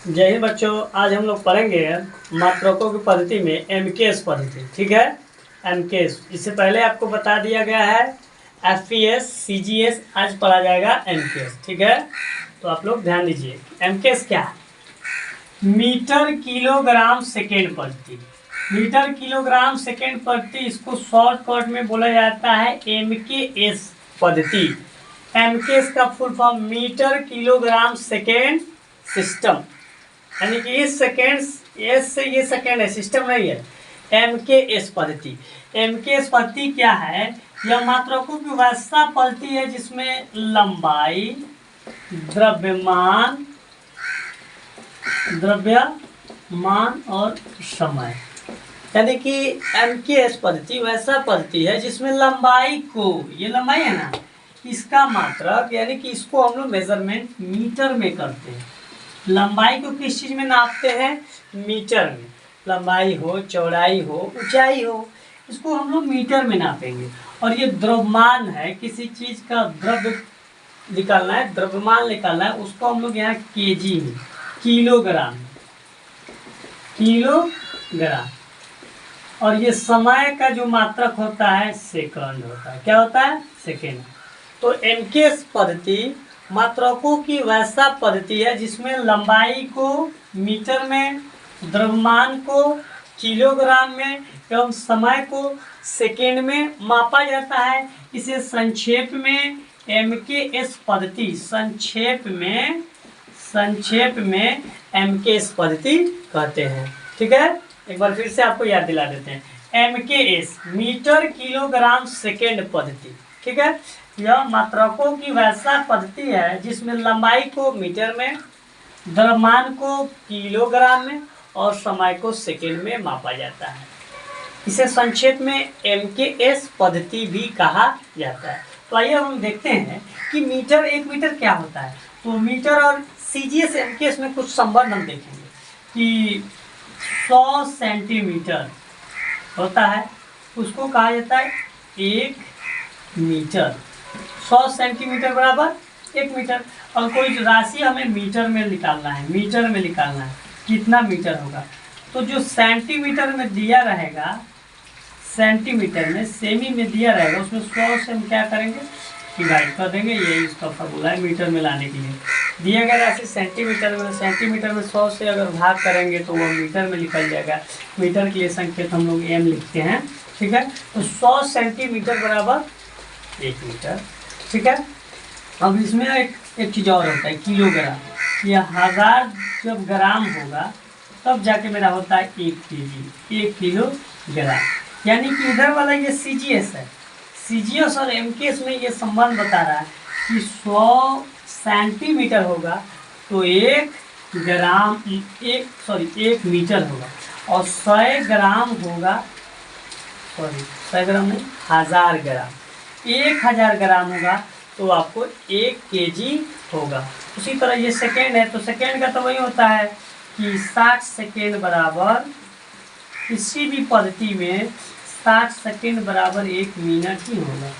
जय हिंद बच्चों। आज हम लोग पढ़ेंगे मात्रकों की पद्धति में एमकेएस पद्धति। ठीक है, एमकेएस। इससे पहले आपको बता दिया गया है एफपीएस, सीजीएस, आज पढ़ा जाएगा एमकेएस। ठीक है, तो आप लोग ध्यान दीजिए। एमकेएस क्या है? मीटर किलोग्राम सेकेंड प्रति। मीटर किलोग्राम सेकेंड प्रति, इसको शॉर्टकट में बोला जाता है एमकेएस पद्धति। एमकेएस का full form metre kilogram second system, यानी कि इस सेकेंड, एस से ये सेकेंड है, सिस्टम नहीं है। एमकेएस पद्धति। एमकेएस पद्धति क्या है? यह मात्रकों की वैसा पद्धति है जिसमें लंबाई, द्रव्यमान और समय, यानी कि एमकेएस पद्धति वैसा पद्धति है जिसमें लंबाई को, ये लंबाई है ना, इसका मात्रक, यानी कि इसको हम लोग मेजरमेंट मीटर में करते हैं। लंबाई को किस चीज़ में नापते हैं? मीटर में। लंबाई हो, चौड़ाई हो, ऊंचाई हो, इसको हम लोग मीटर में नापेंगे। और ये द्रव्यमान है, किसी चीज़ का द्रव्य निकालना है, द्रव्यमान निकालना है, उसको हम लोग यहाँ केजी में, किलोग्राम में, किलोग्राम। और ये समय का जो मात्रक होता है सेकंड होता है। क्या होता है? सेकेंड। तो एमकेएस पद्धति मात्रकों की वैसा पद्धति है जिसमें लंबाई को मीटर में, द्रव्यमान को किलोग्राम में एवं समय को सेकेंड में मापा जाता है। इसे संक्षेप में एमकेएस पद्धति, संक्षेप में एमकेएस पद्धति कहते हैं। ठीक है, एक बार फिर से आपको याद दिला देते हैं। एमकेएस मीटर किलोग्राम सेकेंड पद्धति। ठीक है, यह मात्रकों की वैसा पद्धति है जिसमें लंबाई को मीटर में, द्रव्यमान को किलोग्राम में और समय को सेकेंड में मापा जाता है। इसे संक्षेप में एमकेएस पद्धति भी कहा जाता है। तो आइए हम देखते हैं कि मीटर, एक मीटर क्या होता है। तो मीटर और सीजीएस एमकेएस में कुछ संबंध हम देखेंगे कि 100 सेंटीमीटर होता है, उसको कहा जाता है 1 मीटर। 100 सेंटीमीटर बराबर 1 मीटर। और कोई राशि हमें मीटर में निकालना है, मीटर में निकालना है, कितना मीटर होगा। तो जो सेंटीमीटर में दिया रहेगा, सेंटीमीटर में, सेमी में दिया रहेगा, उसमें 100 से हम क्या करेंगे, डिवाइड कर देंगे। यही इसका फॉर्मूला है मीटर में लाने के लिए। दिया गया राशि सेंटीमीटर में, सेंटीमीटर में 100 से अगर भाग करेंगे तो वह मीटर में निकल जाएगा। मीटर के लिए संकेत हम लोग एम लिखते हैं। ठीक है, तो 100 सेंटीमीटर बराबर 1 मीटर। ठीक है, अब इसमें एक चीज़ और होता है, किलोग्राम। यह 1000 जब ग्राम होगा तब जाके मेरा होता है 1 केजी, 1 किलोग्राम। यानी कि इधर वाला ये सीजीएस है, सीजीएस और एमकेएस में ये संबंध बता रहा है कि 100 सेंटीमीटर होगा तो 1 मीटर होगा। और 100 ग्राम होगा, 100 ग्राम नहीं, 1000 ग्राम, 1000 ग्राम होगा तो आपको 1 केजी होगा। उसी तरह ये सेकेंड है, तो सेकेंड का तो वही होता है कि 60 सेकेंड बराबर, किसी भी पद्धति में 60 सेकेंड बराबर 1 मिनट ही होगा।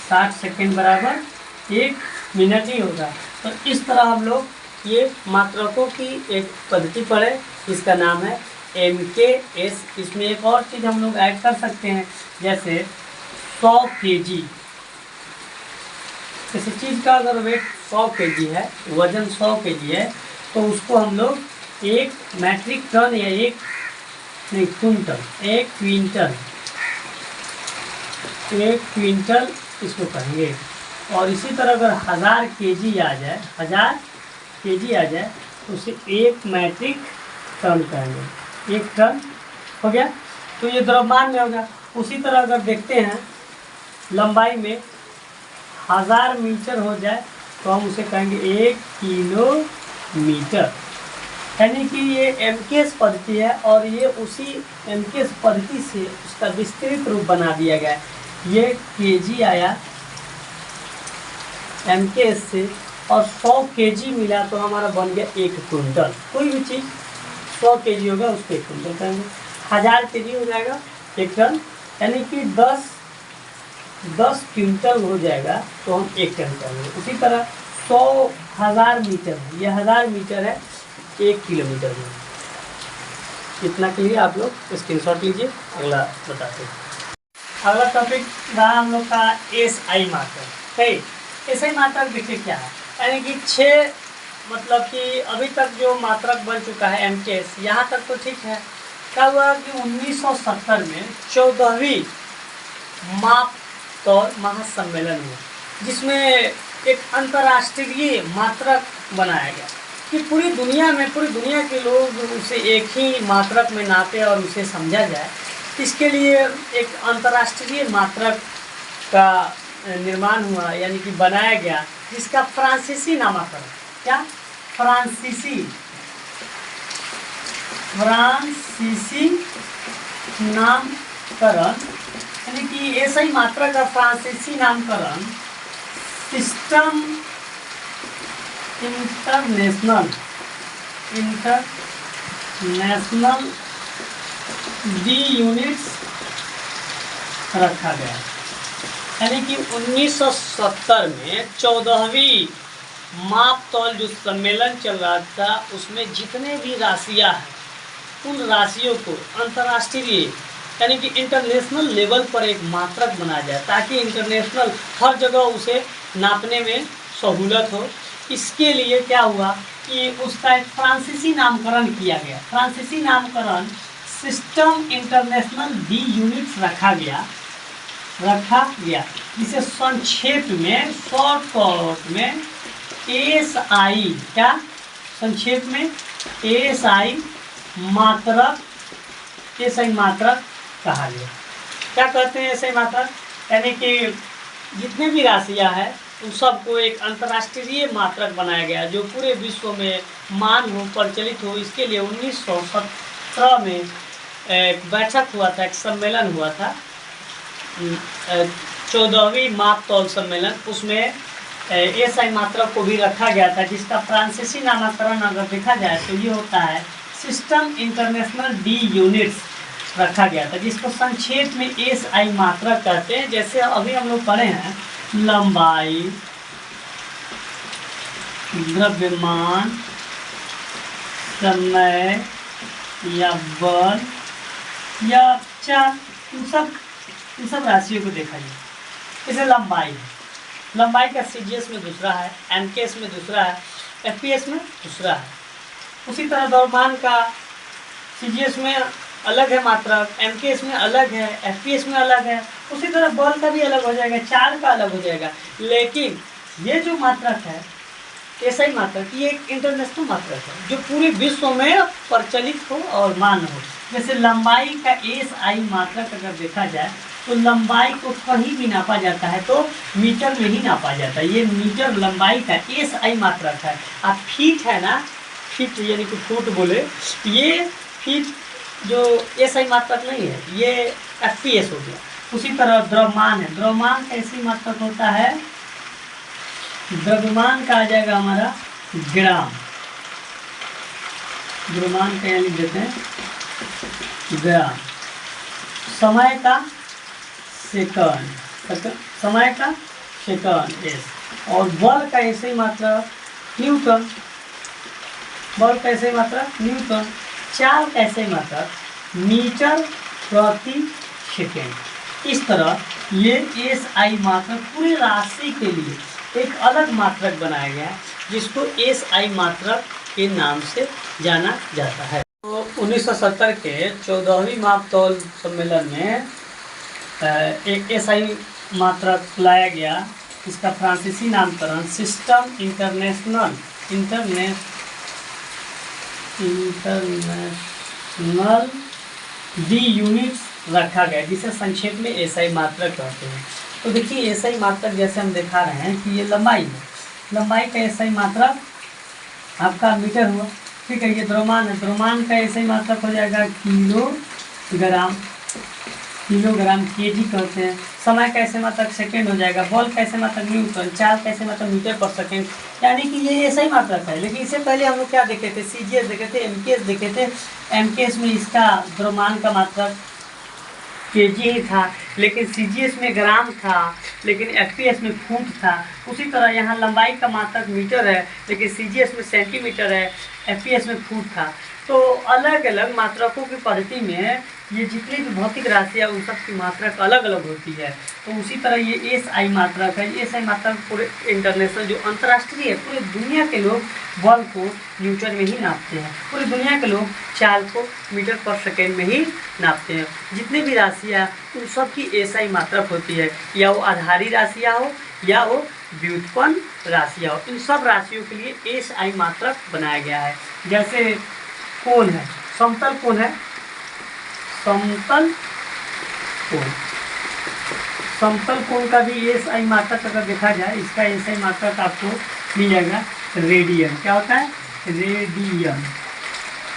60 सेकेंड बराबर 1 मिनट ही होगा। तो इस तरह हम लोग ये मात्रकों की एक पद्धति पढ़े, इसका नाम है एमकेएस। इसमें एक और चीज़ हम लोग ऐड कर सकते हैं, जैसे 100 केजी। किसी चीज़ का अगर वेट 100 केजी है, वजन 100 केजी है, तो उसको हम लोग 1 मैट्रिक टन या 1 क्विंटल, 1 क्विंटल इसको कहेंगे। और इसी तरह अगर 1000 केजी आ जाए, 1000 केजी आ जाए तो उसे 1 मैट्रिक टन कहेंगे। 1 टन हो गया, तो ये द्रव्यमान में होगा। उसी तरह अगर देखते हैं लंबाई में 1000 मीटर हो जाए तो हम उसे कहेंगे 1 किलोमीटर। यानी कि ये एमकेएस पद्धति है और ये उसी एमकेएस पद्धति से उसका विस्तृत रूप बना दिया गया है। ये केजी आया एमकेएस से और 100 केजी मिला तो हमारा बन गया 1 क्विंटल। कोई भी चीज़ 100 केजी होगा उसको 1 क्विंटल कहेंगे। 1000 केजी हो जाएगा 1 टन, यानी कि 10 क्विंटल हो जाएगा तो हम 1 टन करेंगे। उसी तरह 100,000 मीटर है, यह 1000 मीटर है, 1 किलोमीटर में। इतना के लिए आप लोग स्क्रीनशॉट लीजिए। अगला बताते हैं। अगला टॉपिक रहा हम लोग का SI मात्रक है। SI मात्रक देखिए क्या है, यानी कि 6 मतलब कि अभी तक जो मात्रक बन चुका है MKS, यहाँ तक तो ठीक है। क्या हुआ कि 1970 में 14वीं माप तौल महासम्मेलन हुआ, जिसमें एक अंतर्राष्ट्रीय मात्रक बनाया गया कि पूरी दुनिया के लोग उसे एक ही मात्रक में नापे और उसे समझा जाए। इसके लिए एक अंतर्राष्ट्रीय मात्रक का निर्माण हुआ, यानी कि बनाया गया, जिसका फ्रांसीसी नामकरण, क्या फ्रांसीसी नामकरण, यानी कि SI मात्रक का फ्रांसीसी नामकरण सिस्टम इंटरनेशनल डी यूनिट्स रखा गया। यानी कि 1970 में 14वीं माप तौल जो सम्मेलन चल रहा था, उसमें जितने भी राशियाँ हैं उन राशियों को अंतर्राष्ट्रीय यानी कि इंटरनेशनल लेवल पर एक मात्रक बनाया जाए, ताकि इंटरनेशनल हर जगह उसे नापने में सहूलत हो। इसके लिए क्या हुआ कि उसका एक फ्रांसीसी नामकरण किया गया। फ्रांसीसी नामकरण सिस्टम इंटरनेशनल डी यूनिट्स रखा गया, जिसे संक्षेप में शॉर्टकट में SI, क्या संक्षेप में SI मात्रक कहा गया। क्या कहते हैं SI मात्रक, यानी कि जितने भी राशियां हैं उन सबको एक अंतर्राष्ट्रीय मात्रक बनाया गया, जो पूरे विश्व में मान हो, प्रचलित हो। इसके लिए 1917 में एक बैठक हुआ था, एक सम्मेलन हुआ था, 14वीं माप तौल सम्मेलन। उसमें SI मात्रक को भी रखा गया था, जिसका फ्रांसीसी नामकरण अगर देखा जाए तो ये होता है सिस्टम इंटरनेशनल डी यूनिट्स रखा गया था, जिसको संक्षेप में SI मात्रक कहते हैं। जैसे अभी हम लोग पढ़े हैं, लंबाई, द्रव्यमान, समय या बल या चाल, इन सब राशियों को देखा जाए। जैसे लंबाई का CGS में दूसरा है, MKS में दूसरा है, FPS में दूसरा है। उसी तरह द्रव्यमान का CGS में अलग है मात्रक, MKS में अलग है, FPS में अलग है। उसी तरह बल का भी अलग हो जाएगा, चाल का अलग हो जाएगा। लेकिन ये जो मात्रक है SI मात्रक, ये एक इंटरनेशनल मात्रक है, जो पूरे विश्व में प्रचलित हो और मान्य हो। जैसे लंबाई का SI मात्रक अगर देखा जाए तो लंबाई को कहीं भी नापा जाता है तो मीटर में ही नापा जाता है। ये मीटर लंबाई का SI मात्रक है। अब फीट है ना, फीट यानी कि फुट बोले, ये फीट जो SI मात्रक नहीं है, ये FPS हो गया। उसी तरह द्रव्यमान है, द्रव्यमान का SI मात्रक होता है, द्रव्यमान का आ जाएगा हमारा ग्राम, द्रव्यमान का यानी देते हैं ग्राम। समय का सेकंड, समय का सेकंड S। और बल का SI मात्रक न्यूटन, बल का SI मात्रक न्यूटन। चाल का SI मात्रक मीटर प्रति सेकेंड। इस तरह ये SI मात्रक पूरी राशि के लिए एक अलग मात्रक बनाया गया, जिसको SI मात्रक के नाम से जाना जाता है। तो 1970 के 14वीं माप तौल सम्मेलन में एक SI मात्रक लाया गया, इसका फ्रांसीसी नामकरण सिस्टम इंटरनेशनल डी यूनिट्स रखा गया, जिसे संक्षेप में SI मात्रक कहते हैं। तो देखिए SI मात्रक जैसे हम दिखा रहे हैं कि ये लंबाई है, लंबाई का SI मात्रक आपका मीटर हुआ, ठीक है। ये द्रव्यमान है, द्रव्यमान का SI मात्रक हो जाएगा किलोग्राम, केजी कहते हैं। समय का SI मात्रक सेकेंड हो जाएगा, बल का SI मात्रक न्यूटन, चाल का SI मात्रक मीटर पर सेकेंड। यानी कि ये SI मात्रक है। लेकिन इससे पहले हम लोग क्या देखे थे, CGS देखे थे, MKS देखे थे। MKS में इसका द्रव्यमान का मात्रक केजी ही था, लेकिन सीजीएस में ग्राम था, लेकिन एफपीएस में फुट था। उसी तरह यहाँ लंबाई का मात्रक मीटर है, लेकिन सीजीएस में सेंटीमीटर है, एफपीएस में फुट था। तो अलग अलग मात्रकों की पद्धति में ये जितनी भी भौतिक राशि है उन सब की मात्रक अलग अलग होती है। तो उसी तरह ये एसआई मात्रक है। एसआई मात्रक पूरे इंटरनेशनल जो अंतर्राष्ट्रीय है, पूरे दुनिया के लोग बल को न्यूटन में ही नापते हैं। पूरी दुनिया के लोग चाल को मीटर पर सेकेंड में ही नापते हैं। जितनी भी राशियाँ उन सब की एसआई मात्रक होती है, या वो आधारी राशियाँ हो या वो व्युत्पन्न राशियाँ हो। इन सब राशियों के लिए एसआई मात्रक बनाया गया है। जैसे कोण है, समतल कोण है, समतल कोण, समतल कोण का भी एसआई मात्रक अगर देखा जाए, इसका एसआई मात्रक आपको मिल जाएगा रेडियन। क्या होता है? Radian,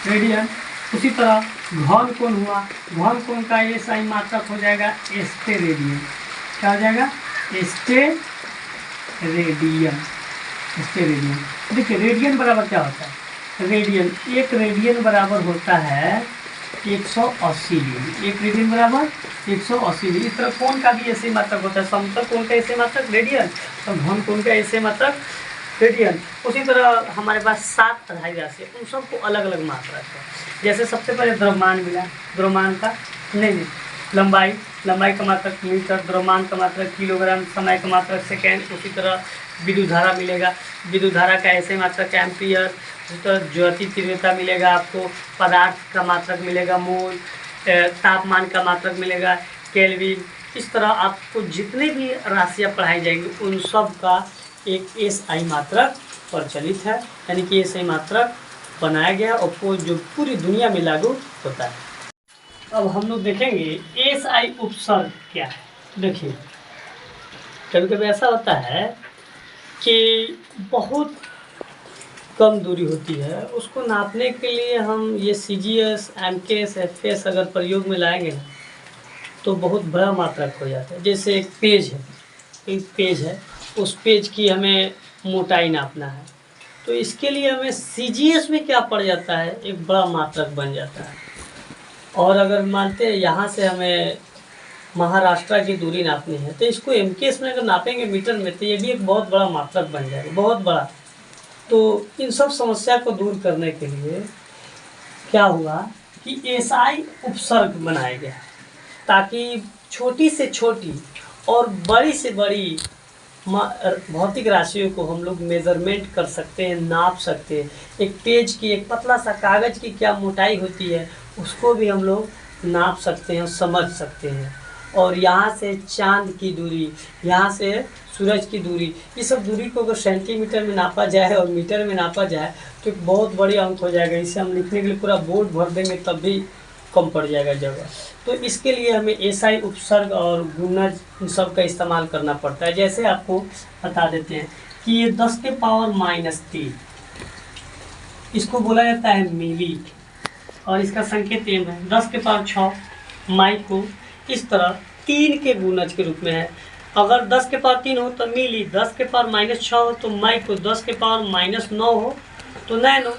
radian. उसी तरह घन कोण हुआ, घन कोण का एसआई मात्रक हो जाएगा एस्टेरेडियन। क्या हो जाएगा? एस्टेरेडियन, एस्टेरेडियन। देखिए रेडियन बराबर क्या होता है? रेडियन, एक रेडियन बराबर होता है 180 डिग्री। एक रेडियन बराबर 180 डिग्री। इस तरह कोण का भी ऐसे मात्रक होता है। समतल कोण का ऐसे मात्रक रेडियन और घन कोण का ऐसे मात्रक रेडियन। उसी तरह हमारे पास 7 आधारी राशि है, उन सबको अलग अलग मात्रक है। जैसे सबसे पहले द्रव्यमान मिला, द्रव्यमान का नहीं, लंबाई, लंबाई का मात्रक मीटर, द्रव्यमान का मात्रक किलोग्राम, समय का मात्रक सेकेंड। उसी तरह विद्युत धारा मिलेगा, विद्युत धारा का ऐसे मात्रक एम्पियर। उसी तरह ज्योति तीव्रता मिलेगा आपको, पदार्थ का मात्रक मिलेगा मोल, तापमान का मात्रक मिलेगा केल्विन। इस तरह आपको जितने भी राशियाँ पढ़ाई जाएंगी उन सब का एक एसआई मात्रक प्रचलित है, यानी कि एसआई मात्रक बनाया गया और जो पूरी दुनिया में लागू होता है। अब हम लोग देखेंगे एसआई उपसर्ग क्या है। देखिए कभी कभी ऐसा होता है कि बहुत कम दूरी होती है, उसको नापने के लिए हम ये सीजीएस, एमकेएस, एफएस अगर प्रयोग में लाएंगे तो बहुत बड़ा मात्रक हो जाता है। जैसे एक पेज है, एक पेज है, उस पेज की हमें मोटाई नापना है, तो इसके लिए हमें सीजीएस में क्या पड़ जाता है, एक बड़ा मात्रक बन जाता है। और अगर मानते हैं यहाँ से हमें महाराष्ट्र की दूरी नापनी है तो इसको एमकेएस में अगर नापेंगे मीटर में तो ये भी एक बहुत बड़ा मात्रक बन जाएगा, बहुत बड़ा। तो इन सब समस्या को दूर करने के लिए क्या हुआ कि एसआई उपसर्ग बनाया गया, ताकि छोटी से छोटी और बड़ी से बड़ी भौतिक राशियों को हम लोग मेज़रमेंट कर सकते हैं, नाप सकते हैं। एक पेज की, एक पतला सा कागज़ की क्या मोटाई होती है उसको भी हम लोग नाप सकते हैं, समझ सकते हैं। और यहाँ से चांद की दूरी, यहाँ से सूरज की दूरी, ये सब दूरी को अगर सेंटीमीटर में नापा जाए और मीटर में नापा जाए तो एक बहुत बड़ी अंक हो जाएगा। इसे हम लिखने के लिए पूरा बोर्ड भर देंगे तब भी कम पड़ जाएगा जगह। तो इसके लिए हमें एसआई उपसर्ग और गुणज इन सब का इस्तेमाल करना पड़ता है। जैसे आपको बता देते हैं कि ये 10 के पावर -3, इसको बोला जाता है मिली, और इसका संकेत एम है। 10 के पावर 6 माइक्रो, इस तरह 3 के गुणज के रूप में है। अगर 10 के पावर 3 हो तो मिली, 10 के पावर -6 हो तो माइक्रो, 10 के पावर -9 हो तो नैनो,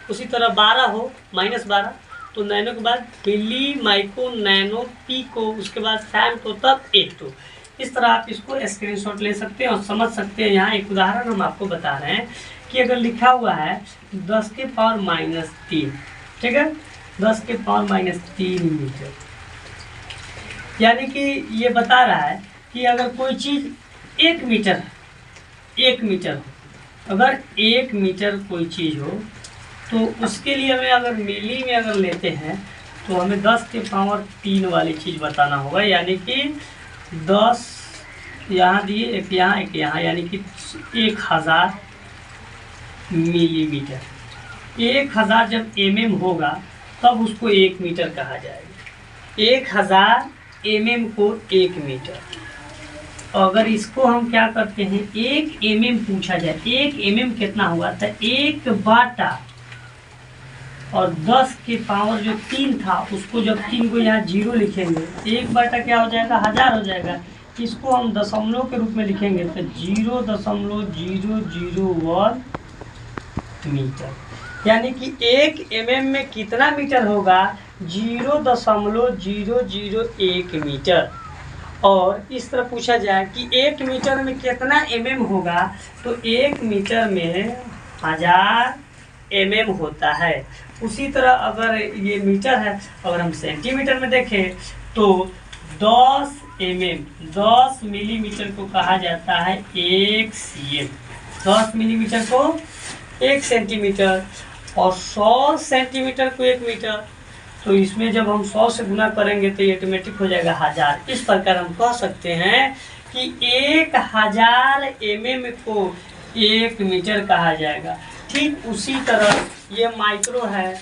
उसी तरह 12 हो -12 तो नैनो के बाद मिली, माइक्रो, नैनो, पीको, उसके बाद फैम्टो, तब एटो। इस तरह आप इसको स्क्रीनशॉट ले सकते हैं और समझ सकते हैं। यहाँ एक उदाहरण हम आपको बता रहे हैं कि अगर लिखा हुआ है 10 के पावर -3, ठीक है, 10 के पावर -3 मीटर, यानी कि ये बता रहा है कि अगर कोई चीज़ 1 मीटर है, 1 मीटर हो, अगर 1 मीटर कोई चीज़ हो तो उसके लिए हमें अगर मिली में अगर लेते हैं तो हमें 10 के पावर 3 वाली चीज़ बताना होगा, यानी कि 10 यहाँ दिए, एक यहाँ, एक यहाँ, यानी कि 1000 मिलीमीटर। 1000 जब mm होगा तब उसको 1 मीटर कहा जाएगा। 1000 mm को 1 मीटर। अगर इसको हम क्या करते हैं, 1 mm पूछा जाए, 1 mm कितना हुआ था, 1 बाटा, और 10 के पावर जो 3 था उसको जब 3 को यहाँ 0 लिखेंगे, 1 बाटा क्या हो जाएगा, 1000 हो जाएगा। इसको हम दशमलव के रूप में लिखेंगे तो 0.001 मीटर, यानी कि 1 mm में कितना मीटर होगा, 0.001 मीटर। और इस तरह पूछा जाए कि 1 मीटर में कितना mm होगा, तो 1 मीटर में 1000 mm होता है। उसी तरह अगर ये मीटर है, अगर हम सेंटीमीटर में देखें तो 10 मिलीमीटर को कहा जाता है 1 cm। 10 मिलीमीटर को 1 सेंटीमीटर और 100 सेंटीमीटर को 1 मीटर। तो इसमें जब हम 100 से गुना करेंगे तो ये ऑटोमेटिक हो जाएगा 1000। इस प्रकार हम कह सकते हैं कि 1000 mm को 1 मीटर कहा जाएगा। ठीक उसी तरह ये माइक्रो है,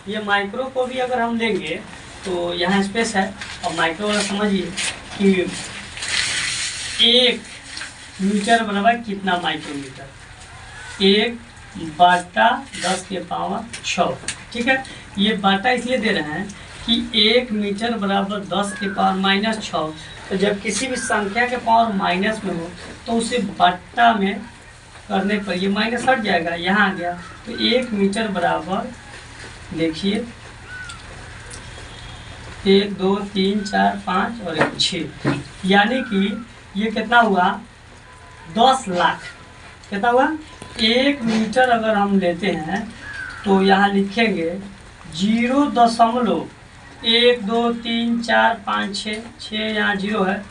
ये माइक्रो को भी अगर हम लेंगे तो यहाँ स्पेस है, और माइक्रो वाला समझिए कि 1 मीटर बराबर कितना माइक्रोमीटर, 1/10⁻⁶। ठीक है, ये बाटा इसलिए दे रहे हैं कि 1 मीटर बराबर 10⁻⁻⁶। तो जब किसी भी संख्या के पावर माइनस में हो तो उसे बट्टा में करने पर ये माइनस हट जाएगा, यहाँ आ गया। तो 1 मीटर बराबर देखिए 1 2 3 4 5 और 1 6, यानी कि ये कितना हुआ 10 लाख। कितना हुआ 1 मीटर अगर हम लेते हैं तो यहाँ लिखेंगे 0.1 2 3 4 5 6 यहाँ 0 है,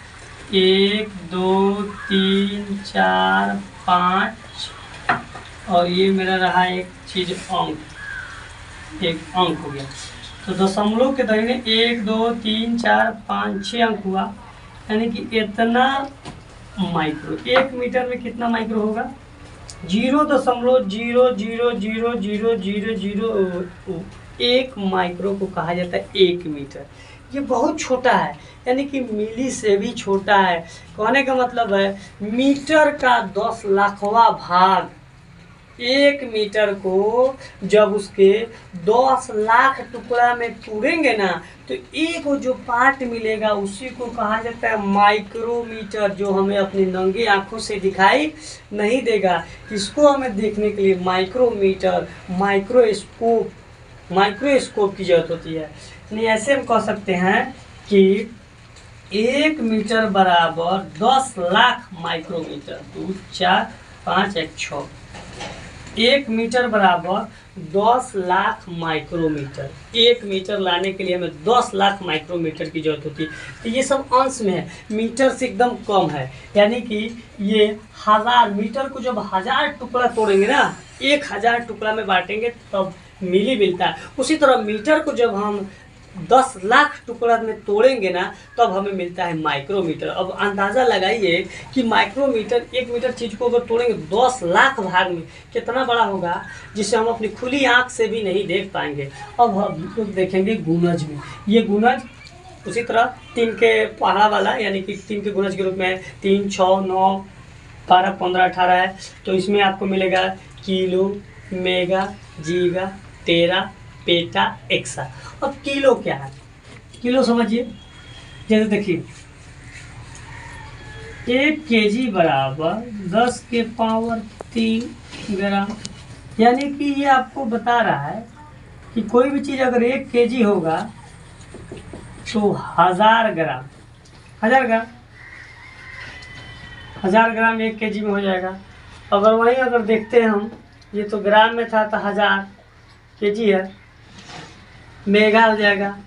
1 2 3 4 5 और ये मेरा रहा एक चीज अंक, एक अंक हो गया। तो दशमलव के दाहिने 1 2 3 4 5 6 अंक हुआ, यानी कि इतना माइक्रो। 1 मीटर में कितना माइक्रो होगा 0.0000001 माइक्रो को कहा जाता है 1 मीटर। ये बहुत छोटा है, यानी कि मिली से भी छोटा है। कहने का मतलब है मीटर का 10 लाखवां भाग 1 मीटर को जब उसके 10 लाख टुकड़ा में तोड़ेंगे ना, तो एक जो पार्ट मिलेगा उसी को कहा जाता है माइक्रोमीटर, जो हमें अपनी नंगी आंखों से दिखाई नहीं देगा। इसको हमें देखने के लिए माइक्रोमीटर, माइक्रोस्कोप की जरूरत होती है। नहीं, ऐसे हम कह सकते हैं कि 1 मीटर बराबर 10 लाख माइक्रोमीटर। 2 4 5 1 6। 1 मीटर बराबर 10 लाख माइक्रोमीटर। 1 मीटर लाने के लिए हमें 10 लाख माइक्रोमीटर की जरूरत होती है। तो ये सब अंश में है, मीटर से एकदम कम है, यानी कि ये 1000 मीटर को जब 1000 टुकड़ा तोड़ेंगे ना, 1000 टुकड़ा में बांटेंगे तब मिली मिलता है। उसी तरह मीटर को जब हम 10 लाख टुकड़ा में तोड़ेंगे ना, तब हमें मिलता है माइक्रोमीटर। अब अंदाज़ा लगाइए कि माइक्रोमीटर 1 मीटर चीज़ को अगर तोड़ेंगे 10 लाख भाग में, कितना बड़ा होगा, जिसे हम अपनी खुली आंख से भी नहीं देख पाएंगे। अब हम लोग देखेंगे गुणज में। ये गुणज उसी तरह 3 के पहाड़ा वाला, यानी कि 3 के गुणज के रूप में 3 6 9 12 15 18 है। तो इसमें आपको मिलेगा किलो, मेगा, जीगा, टेरा, पेटा, एक्सा। अब किलो क्या है, किलो समझिए। जैसे देखिए 1 केजी बराबर 10 के पावर 3 ग्राम, यानी कि ये आपको बता रहा है कि कोई भी चीज़ अगर 1 केजी होगा तो 1000 ग्राम, 1000 ग्राम 1 केजी में हो जाएगा। अगर वहीं अगर देखते हैं हम, ये तो ग्राम में था तो 1000 केजी है, मेगा हो जाएगा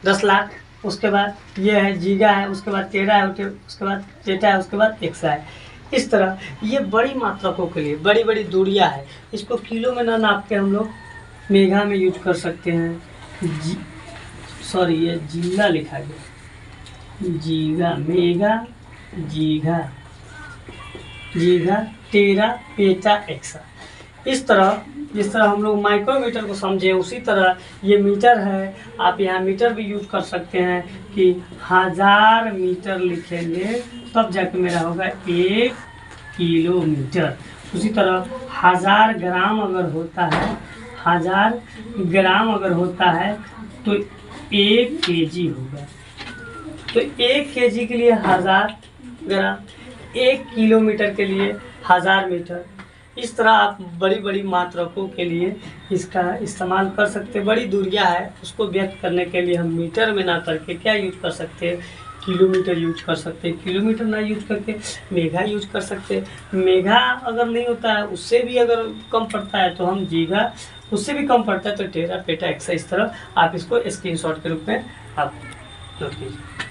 10 लाख, उसके बाद ये है जीगा है, उसके बाद टेरा है, उसके बाद पेटा है, उसके बाद एक्सा है। इस तरह ये बड़ी मात्रकों के लिए बड़ी बड़ी दूरियां है, इसको किलो में ना नाप के हम लोग मेगा में यूज कर सकते हैं। ये जीगा लिखा गया, जीगा, मेगा, जीगा, टेरा, पेटा, एक्सा। इस तरह जिस तरह हम लोग माइक्रोमीटर को समझे, उसी तरह ये मीटर है। आप यहाँ मीटर भी यूज कर सकते हैं कि 1000 मीटर लिखेंगे तब जाके मेरा होगा 1 किलोमीटर। उसी तरह 1000 ग्राम अगर होता है, 1000 ग्राम अगर होता है तो 1 केजी होगा। तो 1 केजी के लिए 1000 ग्राम, 1 किलोमीटर के लिए 1000 मीटर, इस तरह आप बड़ी बड़ी मात्रकों के लिए इसका इस्तेमाल कर सकते हैं। बड़ी दूरियां है उसको व्यक्त करने के लिए हम मीटर में ना करके क्या यूज कर सकते हैं, किलोमीटर यूज कर सकते हैं। किलोमीटर ना यूज करके मेगा यूज कर सकते हैं। मेगा अगर नहीं होता है, उससे भी अगर कम पड़ता है तो हम जीगा, उससे भी कम पड़ता है तो टेरा, पेटा, एक्सा, इस तरह आप इसको स्क्रीनशॉट के रूप में आप नोट कीजिए।